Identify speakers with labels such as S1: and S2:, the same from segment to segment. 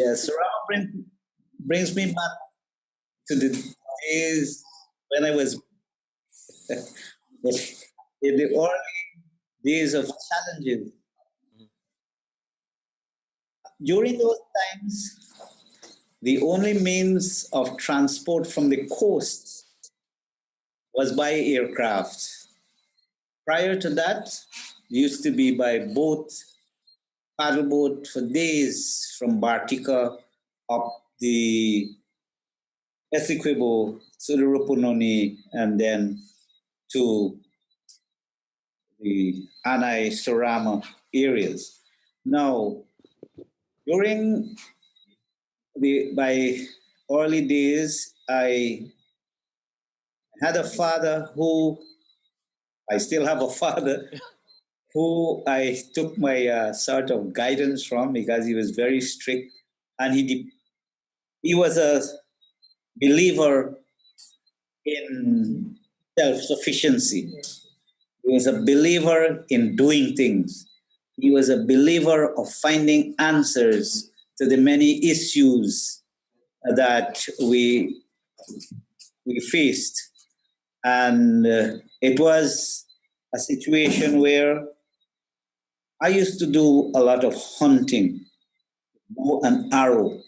S1: Yes, brings me back to the days when I was in the early days of challenges. During those times, the only means of transport from the coast was by aircraft. Prior to that, it used to be by boat, paddleboat for days from Bartica up the Essequibo to the Rupununi and then to the Anai Sorama areas. Now, during my early days, I had a father who I still have a father who I took my sort of guidance from because he was very strict and he was a believer in self sufficiency. He was a believer in doing things. He was a believer of finding answers to the many issues that we faced. And it was a situation where I used to do a lot of hunting, bow and arrow,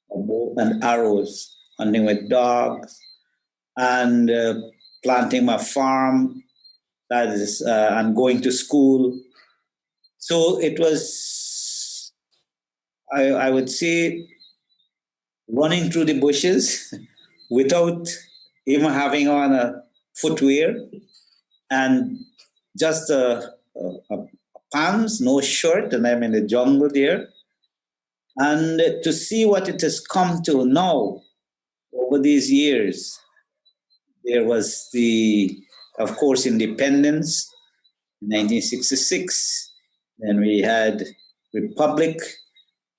S1: bow and arrows, hunting with dogs, and planting my farm, that is, and going to school. So it was, I would say, running through the bushes without even having on a footwear and just a pants, no shirt, and I'm in the jungle there. And to see what it has come to now over these years, there was of course, independence in 1966. Then we had Republic,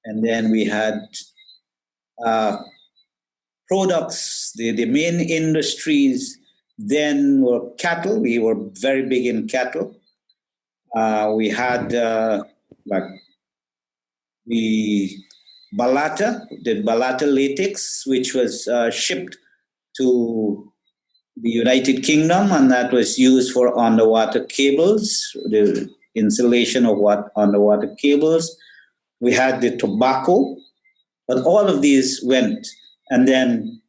S1: and then we had products. The main industries then were cattle. We were very big in cattle. We had like the Balata latex, which was shipped to the United Kingdom, and that was used for underwater cables, the installation of underwater cables. We had the tobacco, but all of these went. And then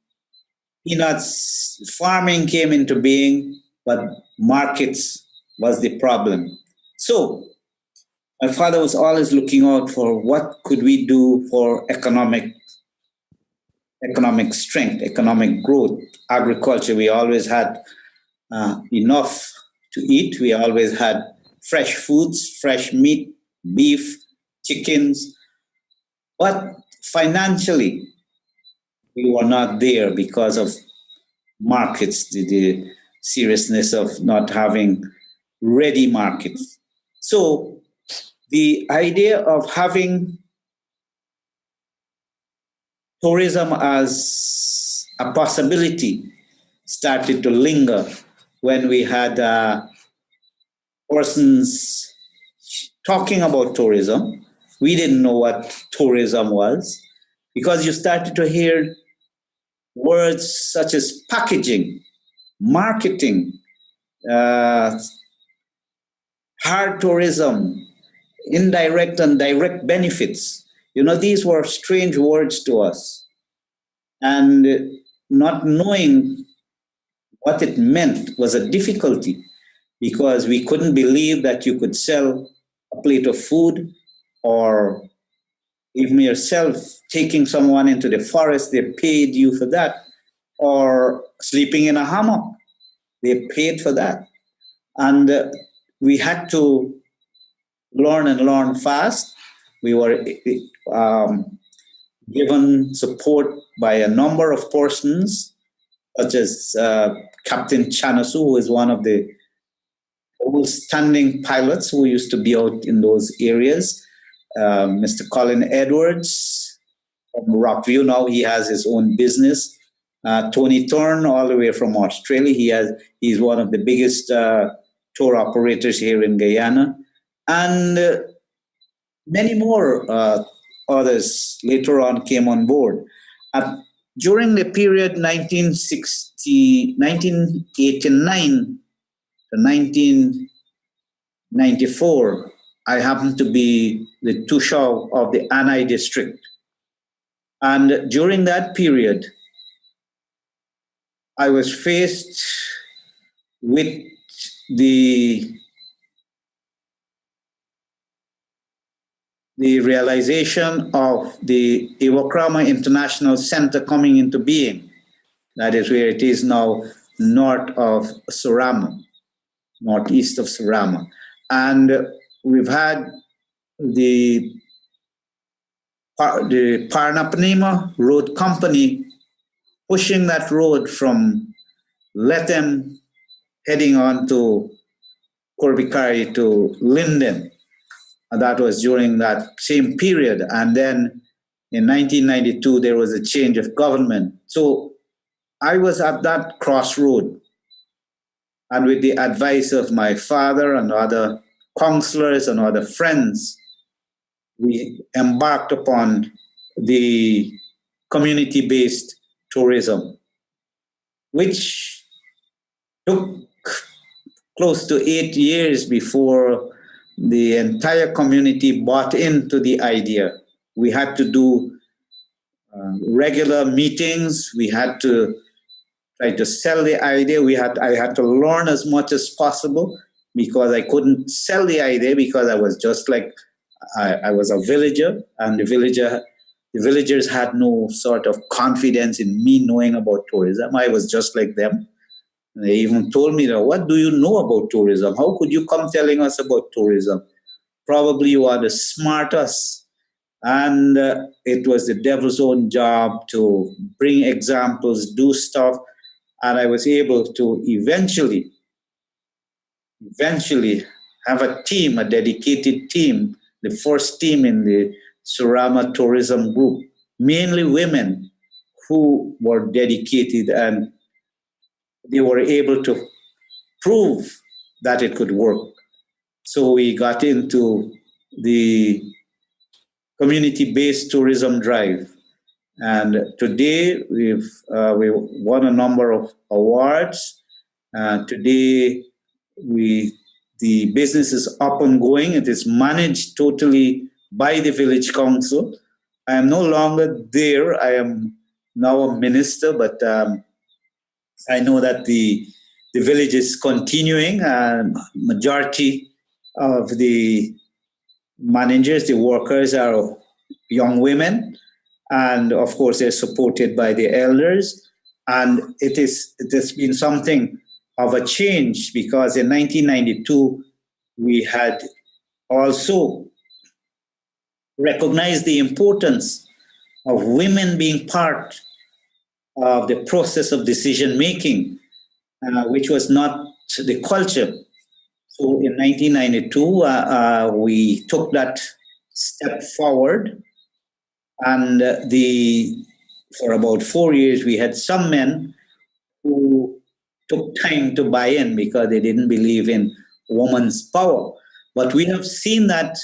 S1: peanuts farming came into being, but markets was the problem. So my father was always looking out for what could we do for economic strength, economic growth. Agriculture, we always had enough to eat. We always had fresh foods, fresh meat, beef, chickens. But financially, we were not there because of markets, the seriousness of not having ready markets. So the idea of having tourism as a possibility started to linger when we had persons talking about tourism. We didn't know what tourism was because you started to hear words such as packaging, marketing, hard tourism, indirect and direct benefits. These were strange words to us. And not knowing what it meant was a difficulty because we couldn't believe that you could sell a plate of food or even yourself taking someone into the forest, they paid you for that, or sleeping in a hammock, they paid for that. And we had to learn and learn fast. We were given support by a number of persons, such as Captain Chanasu, who is one of the old-standing pilots who used to be out in those areas. Mr. Colin Edwards from Rockview, now he has his own business. Tony Thorne, all the way from Australia, he's one of the biggest tour operators here in Guyana, and many more others later on came on board. Uh, During the period 1989 to 1994, I happened to be the Tushaw of the Anai district. And during that period, I was faced with the the realization of the Iwokrama International Center coming into being. That is where it is now, north of Surama, northeast of Surama. And we've had the, the Paranapanema Road Company pushing that road from Lethem heading on to Corbicari to Linden. And that was during that same period. And then in 1992, there was a change of government. So I was at that crossroad. And with the advice of my father and other counselors and other friends, we embarked upon the community based tourism, which took close to 8 years before the entire community bought into the idea. We had to do regular meetings. We had to try to sell the idea. I had to learn as much as possible because I couldn't sell the idea because I was just like I was a villager, and the villagers had no sort of confidence in me knowing about tourism. I was just like them. They even told me that, what do you know about tourism? How could you come telling us about tourism? Probably you are the smartest. And it was the devil's own job to bring examples, do stuff. And I was able to eventually have a team, a dedicated team, the first team in the Surama Tourism Group, mainly women who were dedicated, and they were able to prove that it could work. So we got into the community-based tourism drive. And today we won a number of awards. Today the business is up and going. It is managed totally by the village council. I am no longer there. I am now a minister, but I know that the village is continuing. Majority of the managers, the workers, are young women, and of course they're supported by the elders. And it has been something of a change because in 1992 we had also recognized the importance of women being part of the process of decision making, which was not the culture. So in 1992, we took that step forward, and for about 4 years, we had some men who took time to buy in because they didn't believe in woman's power. But we have seen that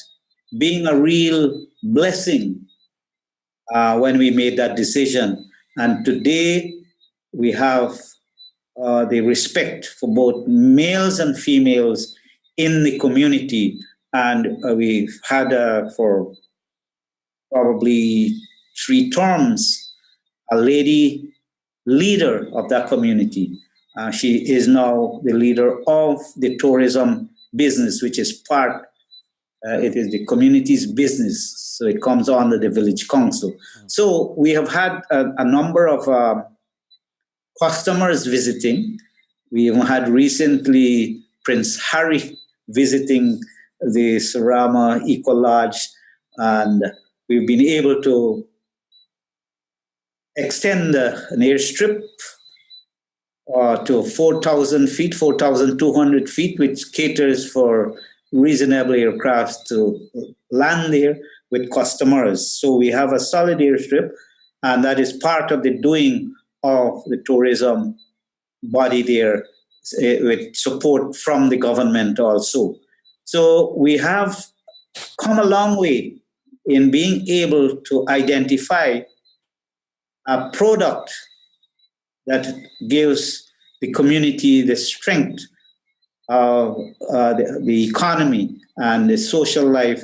S1: being a real blessing when we made that decision. And today we have the respect for both males and females in the community. And we've had for probably 3 terms a lady leader of that community. She is now the leader of the tourism business, which is part, it is the community's business. So it comes under the village council. So we have had a number of customers visiting. We even had recently Prince Harry visiting the Surama Eco Lodge, and we've been able to extend an airstrip to 4,000 feet, 4,200 feet, which caters for reasonable aircrafts to land there with customers. So we have a solid airstrip, and that is part of the doing of the tourism body there, with support from the government also. So we have come a long way in being able to identify a product that gives the community the strength of the economy and the social life,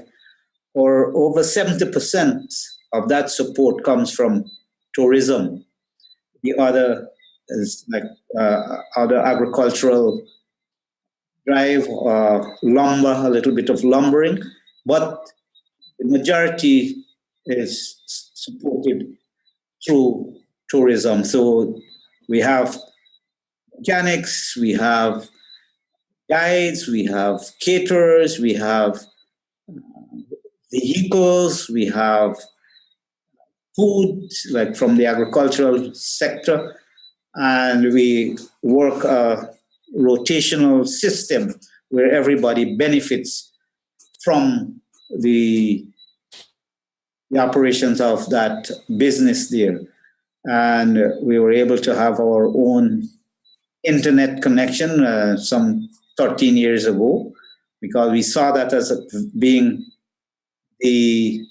S1: or over 70% of that support comes from tourism. The other is like other agricultural drive, lumber, a little bit of lumbering, but the majority is supported through tourism. So we have mechanics, we have guides, we have caterers, we have vehicles, we have food, like from the agricultural sector, and we work a rotational system where everybody benefits from the, the operations of that business there. And we were able to have our own internet connection some 13 years ago, because we saw that as being the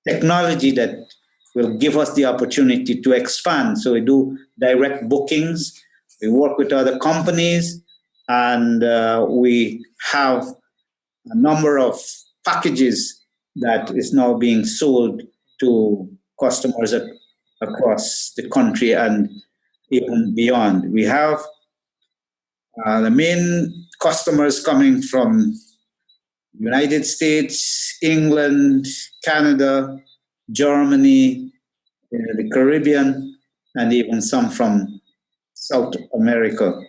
S1: technology that will give us the opportunity to expand. So we do direct bookings, we work with other companies, and we have a number of packages that is now being sold to customers across the country and even beyond. We have the main customers coming from United States, England, Canada, Germany, the Caribbean, and even some from South America.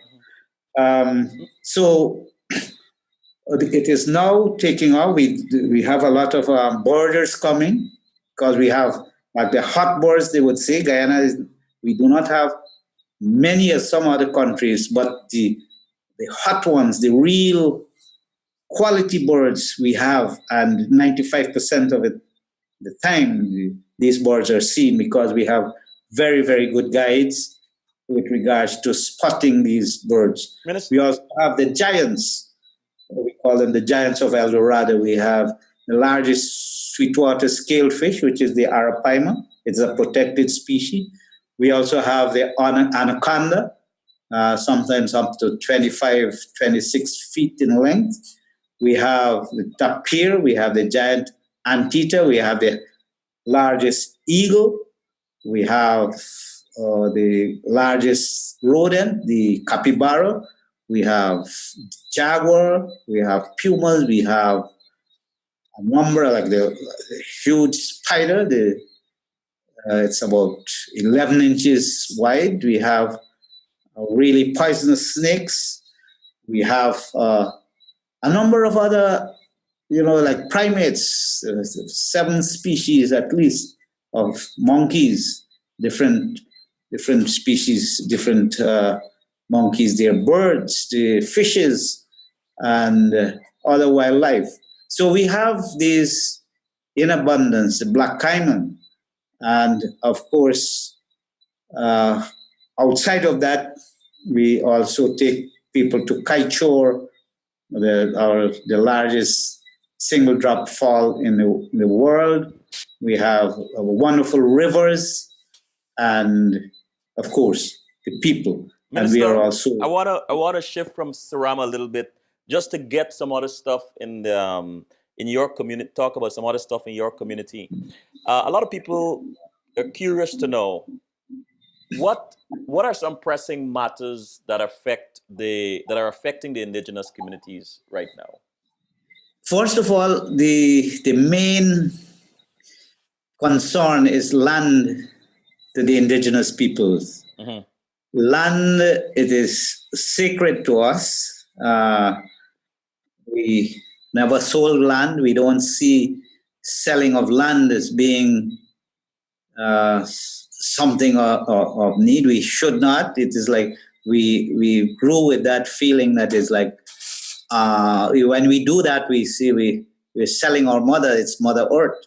S1: So it is now taking off. We have a lot of borders coming, because we have like the hot birds, they would say. Guyana is, we do not have many as some other countries, but the hot ones, the real quality birds we have, and 95% of it, the time these birds are seen, because we have very, very good guides with regards to spotting these birds.
S2: Minister,
S1: We also have the giants. We call them the giants of El Dorado. We have the largest sweetwater scalefish, which is the arapaima. It's a protected species. We also have the anaconda, sometimes up to 25, 26 feet in length. We have the tapir, we have the giant anteater, we have the largest eagle, we have the largest rodent, the capybara, we have jaguar, we have pumas, we have a number like the huge spider, it's about 11 inches wide. We have really poisonous snakes. We have a number of other, like primates, 7 species at least of monkeys, different species, different monkeys. They're birds, the fishes, and other wildlife. So we have these in abundance, the black caiman, and of course, outside of that, we also take people to Kaichor, the largest single drop fall in the world. We have wonderful rivers, and of course the people. And we are
S2: Minister,
S1: also
S2: I wanna shift from Sarama a little bit just to get some other stuff in your community. Talk about some other stuff in your community. A lot of people are curious to know what are some pressing matters that are affecting the indigenous communities right now.
S1: first of all, the main concern is land to the indigenous peoples.
S2: Mhm.
S1: Land, it is sacred to us. We never sold land. We don't see selling of land as being something of need. We should not. It is like we grew with that feeling that is like when we do that, we see we're selling our mother. It's Mother Earth,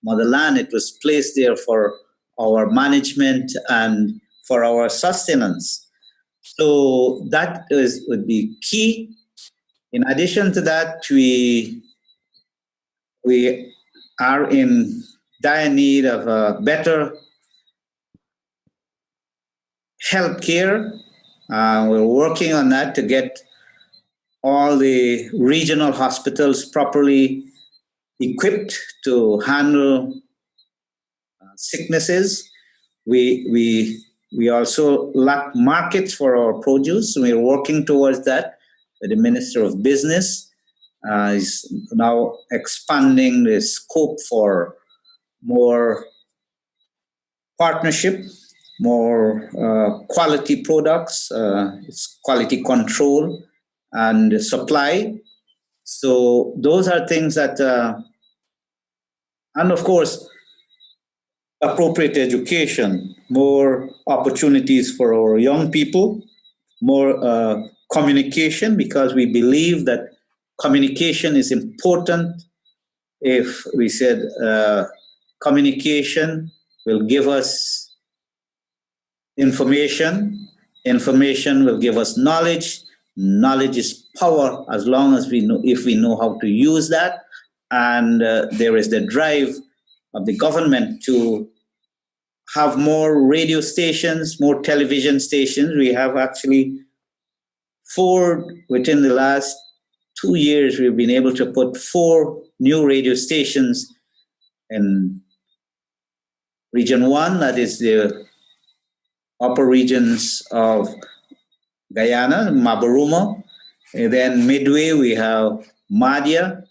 S1: Mother Land. It was placed there for our management and for our sustenance. So that would be key. In addition to that, we are in dire need of better health care. We're working on that to get all the regional hospitals properly equipped to handle sicknesses. We also lack markets for our produce. We're working towards that. The Minister of Business is now expanding the scope for more partnership, more quality products, it's quality control and supply. So those are things that, and of course, appropriate education, more opportunities for our young people, more communication, because we believe that communication is important. If we said communication will give us information, information will give us knowledge, knowledge is power as long as we know, if we know how to use that. And there is the drive of the government to have more radio stations, more television stations. We have actually four, within the last 2 years, we've been able to put four new radio stations in Region 1, that is the upper regions of Guyana, Mabaruma. And then midway, we have Madia,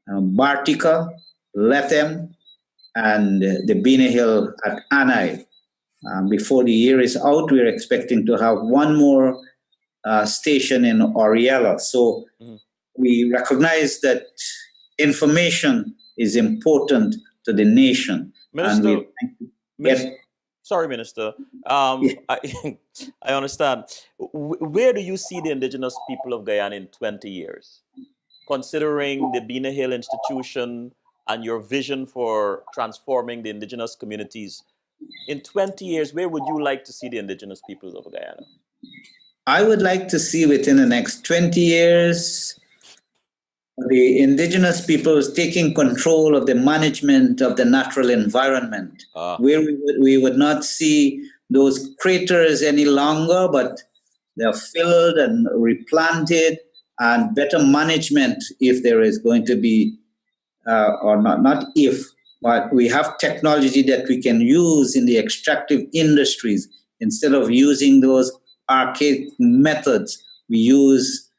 S1: Bartica, Lethem, and the Bina Hill at Anai. Before the year is out, we're expecting to have one more station in Oriella. So we recognize that information is important to the nation.
S2: Minister,
S1: yes.
S2: Sorry, Minister. I, I understand. Where do you see the indigenous people of Guyana in 20 years? Considering the Bina Hill institution and your vision for transforming the indigenous communities, in 20 years, where would you like to see the indigenous peoples of Guyana?
S1: I would like to see within the next 20 years the indigenous peoples taking control of the management of the natural environment, where we would not see those craters any longer, but they're filled and replanted, and better management if there is going to be, or not if, but we have technology that we can use in the extractive industries. Instead of using those archaic methods, we use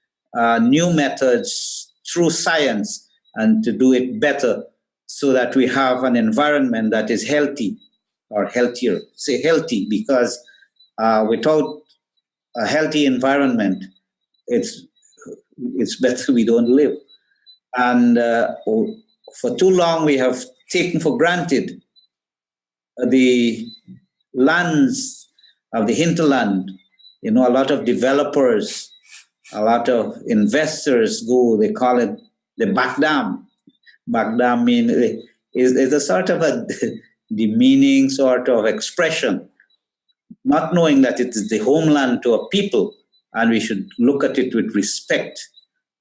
S1: new methods through science and to do it better so that we have an environment that is healthy or healthier. Say healthy because without a healthy environment, it's better we don't live. And for too long, we have taken for granted the lands of the hinterland. You know, a lot of developers, a lot of investors go, they call it the back dam. Back dam means is a sort of a demeaning sort of expression, not knowing that it is the homeland to a people and we should look at it with respect.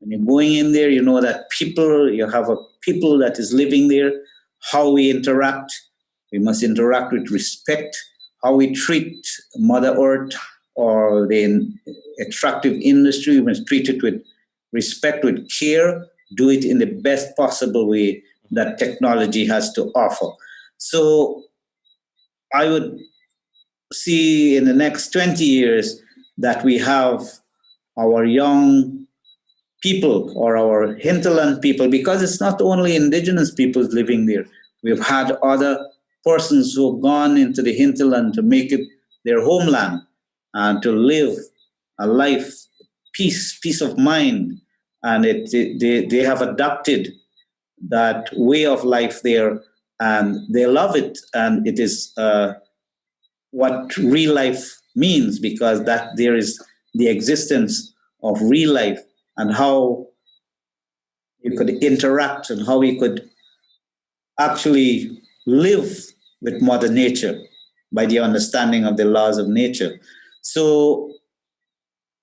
S1: When you're going in there, you know that people, you have a people that is living there, how we interact. We must interact with respect, how we treat Mother Earth or the extractive industry. We must treat it with respect, with care, do it in the best possible way that technology has to offer. So I would see in the next 20 years that we have our young people or our hinterland people, because it's not only indigenous peoples living there. We've had other persons who have gone into the hinterland to make it their homeland and to live a life, peace of mind. And they have adopted that way of life there and they love it. And it is what real life means, because that there is the existence of real life and how you could interact and how we could actually live with Mother Nature by the understanding of the laws of nature. So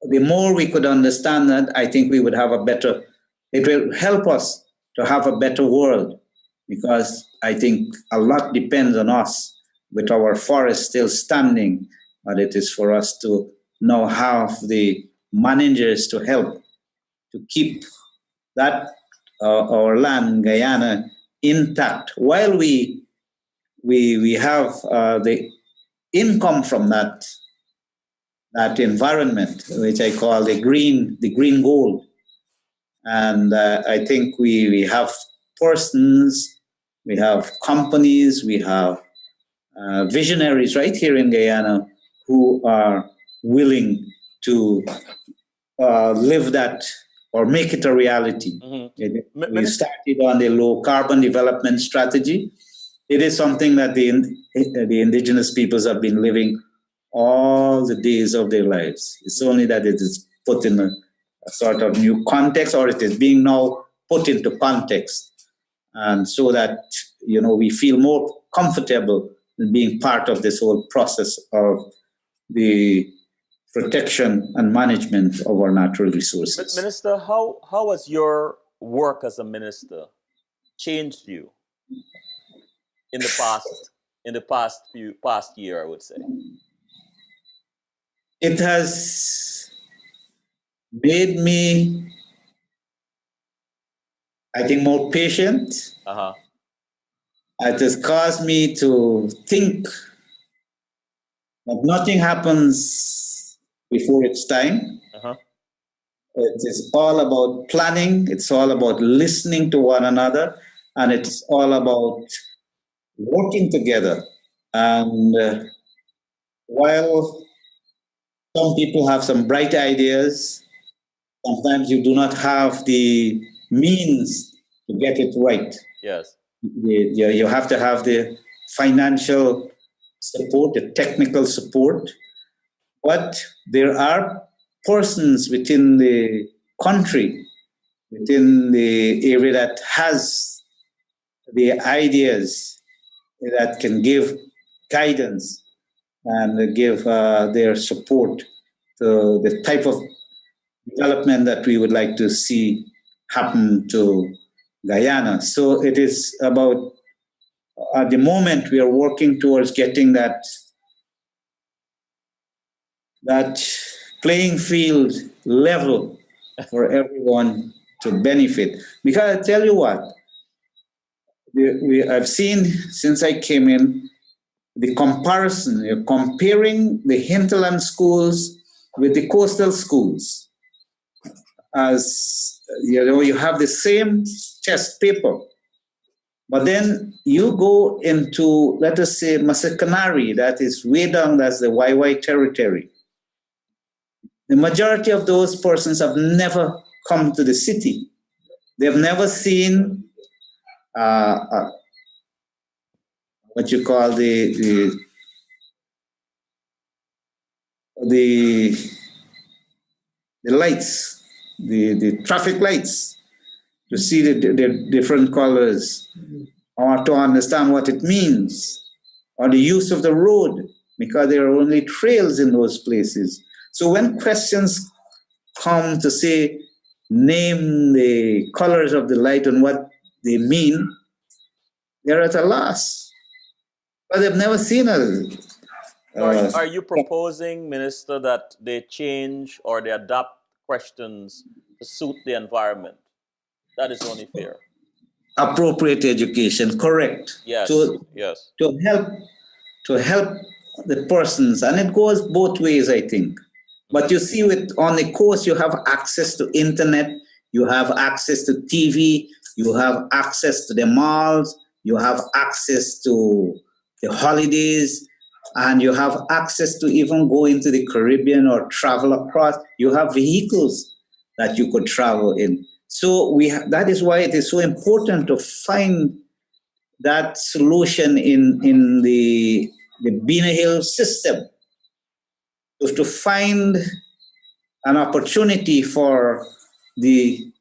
S1: the more we could understand that, I think we would have a better, it will help us to have a better world. because I think a lot depends on us with our forest still standing, but it is for us to now have the managers to help to keep that our land, Guyana, intact while we have the income from that environment, which I call the green gold. And I think we have persons, we have companies, we have visionaries right here in Guyana who are willing to live that or make it a reality. We
S2: Minister,
S1: started on the low carbon development strategy. It is something that the indigenous peoples have been living all the days of their lives. It's only that it is put in a sort of new context, or it is being now put into context, and so that we feel more comfortable in being part of this whole process of the protection and management of our natural resources.
S2: Minister, how has your work as a minister changed you in the past year, I would say?
S1: It has made me, I think, more patient.
S2: Uh-huh.
S1: It has caused me to think that nothing happens before its time.
S2: Uh-huh.
S1: It is all about planning, it's all about listening to one another, and it's all about working together. And while some people have some bright ideas, sometimes you do not have the means to get it right.
S2: Yes.
S1: You have to have the financial support, the technical support, but there are persons within the country, within the area that has the ideas that can give guidance and give their support to the type of development that we would like to see happen to Guyana. So it is about, at the moment, we are working towards getting that playing field level for everyone to benefit. Because I tell you what, I've seen since I came in the comparison, you're comparing the hinterland schools with the coastal schools. As you have the same test paper, but then you go into, let us say, Masakanari, that is way down, that's the YY territory. The majority of those persons have never come to the city. They've never seen what you call the lights, the traffic lights, to see the different colors, or to understand what it means, or the use of the road, because there are only trails in those places. So when questions come to say, name the colors of the light and what they mean, they're at a loss. But they've never seen a.
S2: Are you proposing, Minister, that they change or they adapt questions to suit the environment? That is only fair.
S1: Appropriate education, correct?
S2: Yes. Yes.
S1: To help the persons, and it goes both ways, I think. But you see, on the coast, you have access to internet, you have access to TV, you have access to the malls, you have access to the holidays, and you have access to even go into the Caribbean or travel across. You have vehicles that you could travel in. So that is why it is so important to find that solution in the Bina Hill system, to find an opportunity for the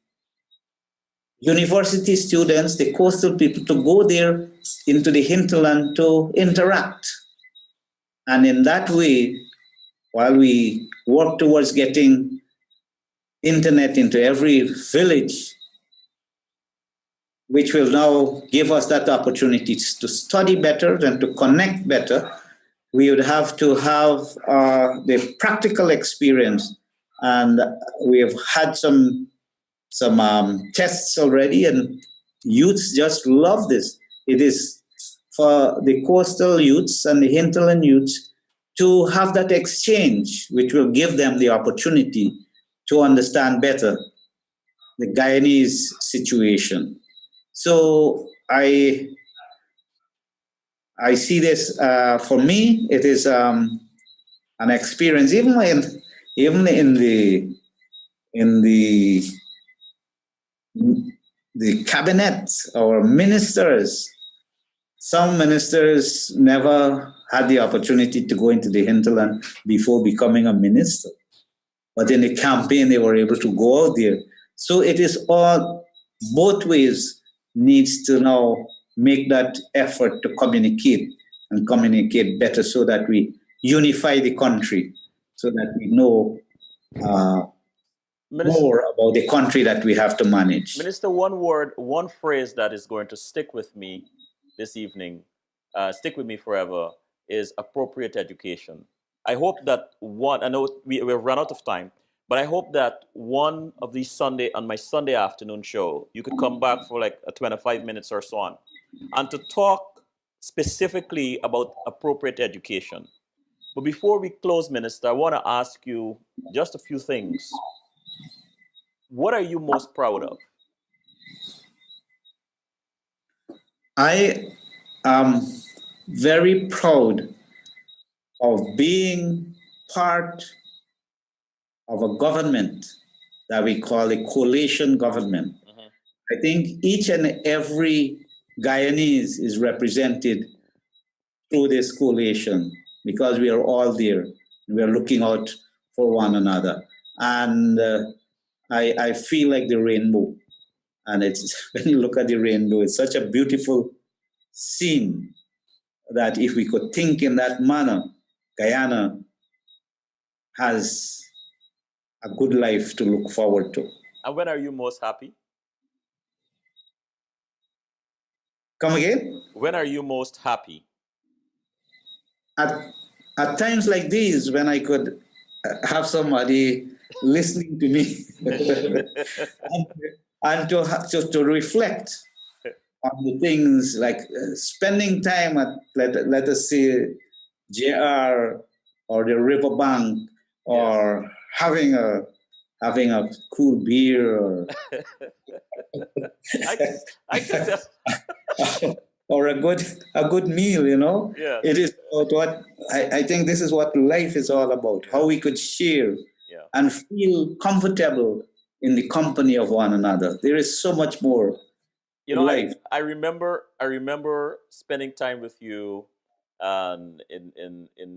S1: university students, the coastal people, to go there into the hinterland to interact. And in that way, while we work towards getting internet into every village, which will now give us that opportunity to study better and to connect better. We would have to have the practical experience, and we have had some tests already, and youths just love this. It is for the coastal youths and the hinterland youths to have that exchange, which will give them the opportunity to understand better the Guyanese situation. So I see this for me. It is an experience, even in the the cabinet or ministers. Some ministers never had the opportunity to go into the hinterland before becoming a minister, but in the campaign they were able to go out there. So it is all both ways needs to now make that effort to communicate and communicate better so that we unify the country, so that we know uh,
S2: Minister,
S1: more about the country that we have to manage.
S2: Minister, one word, one phrase that is going to stick with me this evening, stick with me forever, is appropriate education. I hope that one, I know we've run out of time, but I hope that one of these Sunday, on my Sunday afternoon show, you could come back for like a 25 minutes or so on, and to talk specifically about appropriate education. But before we close, Minister, I want to ask you just a few things. What are you most proud of?
S1: I am very proud of being part of a government that we call a coalition government.
S2: Mhm.
S1: I think each and every Guyanese is represented through this coalition because we are all there. We are looking out for one another. And I feel like the rainbow. And it's when you look at the rainbow, it's such a beautiful scene that if we could think in that manner, Guyana has a good life to look forward to.
S2: And when are you most happy?
S1: Come again?
S2: When are you most happy?
S1: At, at times like these, when I could have somebody listening to me and to reflect on the things like spending time at, let us say, JR or the riverbank,
S2: Yes.
S1: or having a cool beer, or
S2: I, I can tell.
S1: or a good meal.
S2: Yes.
S1: It is about what I think this is what life is all about. How we could share
S2: Yeah.
S1: and feel comfortable in the company of one another. There is so much more
S2: You
S1: to
S2: know, I,
S1: life.
S2: I remember I remember spending time with you in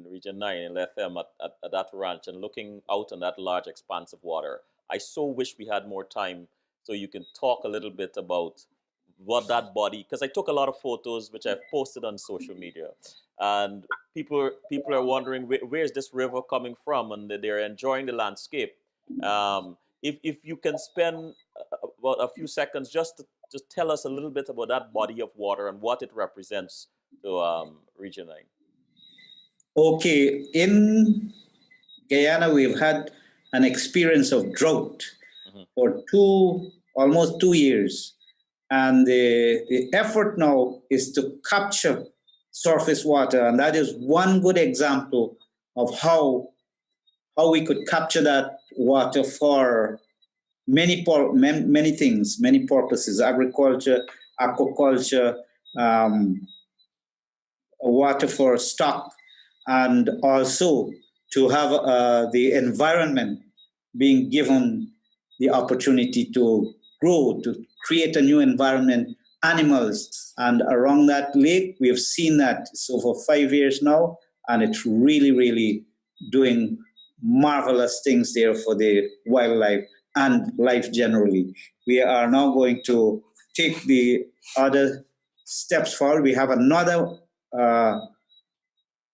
S2: Region 9 in Lethem at that ranch and looking out on that large expanse of water. I so wish we had more time so you can talk a little bit about what that body, because I took a lot of photos which I've posted on social media, and people are wondering where's this river coming from, and they're enjoying the landscape. If you can spend about a few seconds just to just tell us a little bit about that body of water and what it represents to Region 9.
S1: Okay, in Guyana, we've had an experience of drought
S2: Hmm.
S1: for almost 2 years. And the effort now is to capture surface water. And that is one good example of how we could capture that water for many things, many purposes: agriculture, aquaculture, um, water for stock, and also to have the environment being given the opportunity to grow, to create a new environment, animals. And around that lake, we have seen that so for 5 years now, and it's really, really doing marvelous things there for the wildlife and life generally. We are now going to take the other steps forward. We have another uh,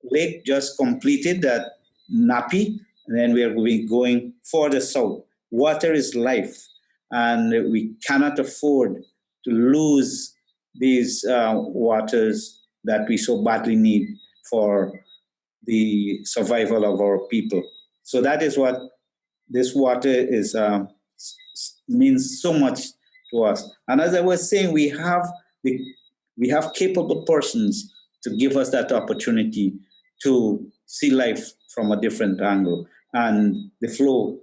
S1: lake just completed at Napi, and then we are going further south. Water is life, and we cannot afford to lose these waters that we so badly need for the survival of our people. So that is what this water is means so much to us. And as I was saying, the we have capable persons to give us that opportunity to see life from a different angle, and the flow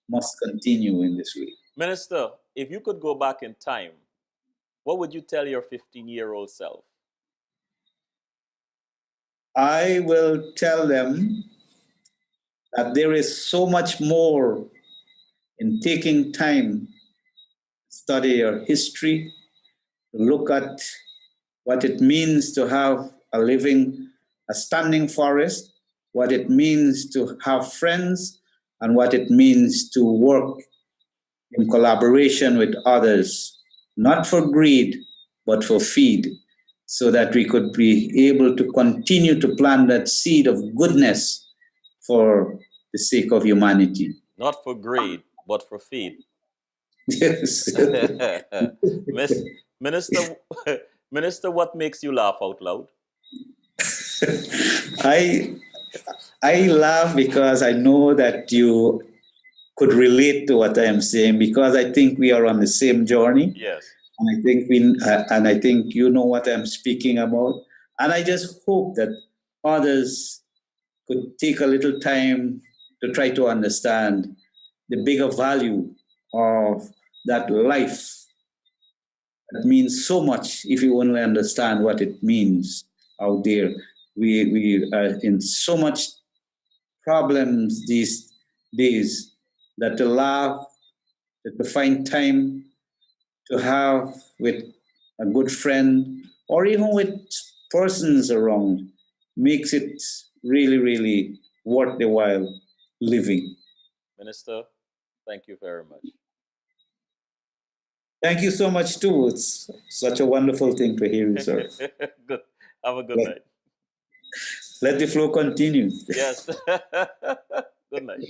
S1: must continue in this way.
S2: Minister, if you could go back in time, what would you tell your 15-year-old self?
S1: I will tell them that there is so much more in taking time to study your history, to look at what it means to have a standing forest, what it means to have friends, and what it means to work in collaboration with others, not for greed, but for feed, so that we could be able to continue to plant that seed of goodness for the sake of humanity.
S2: Not for greed, but for feed.
S1: Yes.
S2: Minister, Minister, what makes you laugh out loud?
S1: I I laugh because I know that you could relate to what I am saying, because I think we are on the same journey,
S2: Yes.
S1: and I think you know what I'm speaking about, and I just hope that others could take a little time to try to understand the bigger value of that life that means so much if you only understand what it means out there. We are in so much problems these days that to laugh, that to find time to have with a good friend or even with persons around makes it really, really worth the while living.
S2: Minister, thank you very much.
S1: Thank you so much, too. It's such a wonderful thing to hear you, sir.
S2: Good. Have a good
S1: Let,
S2: night.
S1: let the flow continue.
S2: Yes. Good night.